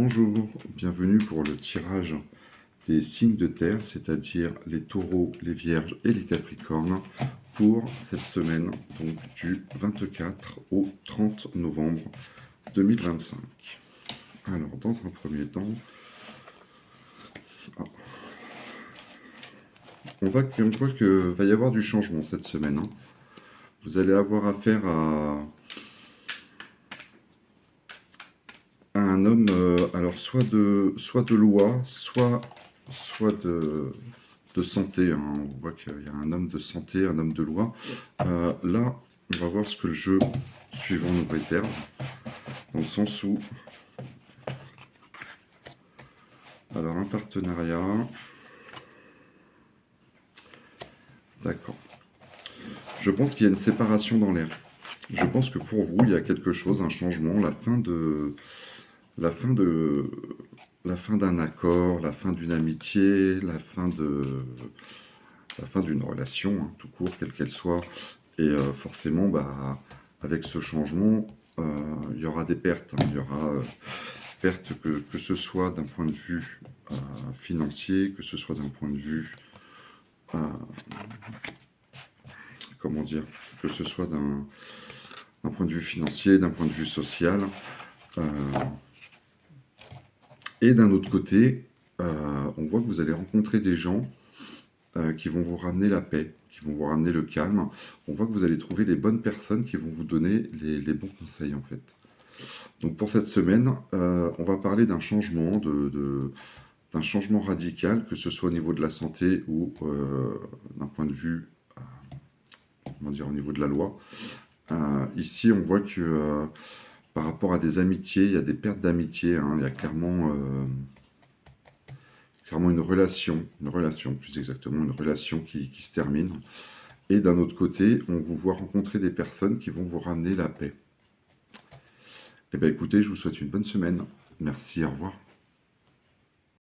Bonjour, bienvenue pour le tirage des signes de terre, c'est-à-dire les taureaux, les vierges et les capricornes, pour cette semaine, donc du 24 au 30 novembre 2025. Alors, dans un premier temps, on voit qu'il va y avoir du changement cette semaine. Vous allez avoir affaire à un homme, alors soit de loi, soit de santé. On voit qu'il y a un homme de santé, un homme de loi. Là, on va voir ce que le jeu suivant nous réserve, dans le sens où, alors un partenariat, d'accord. Je pense qu'il y a une séparation dans l'air. Je pense que pour vous, il y a quelque chose, un changement, la fin d'un accord, la fin d'une amitié, la fin d'une relation, tout court, quelle qu'elle soit. Et forcément, avec ce changement, il y aura des pertes. Il y aura pertes que ce soit d'un point de vue financier, que ce soit d'un point de vue, comment dire, que ce soit d'un point de vue financier, d'un point de vue social. Et d'un autre côté, on voit que vous allez rencontrer des gens qui vont vous ramener la paix, qui vont vous ramener le calme. On voit que vous allez trouver les bonnes personnes qui vont vous donner les bons conseils, en fait. Donc pour cette semaine, on va parler d'un changement, d'un changement radical, que ce soit au niveau de la santé ou d'un point de vue, comment dire, au niveau de la loi. Ici, on voit que par rapport à des amitiés, il y a des pertes d'amitié. Il y a clairement une relation plus exactement, une relation qui se termine. Et d'un autre côté, on vous voit rencontrer des personnes qui vont vous ramener la paix. Eh bien écoutez, je vous souhaite une bonne semaine. Merci, au revoir.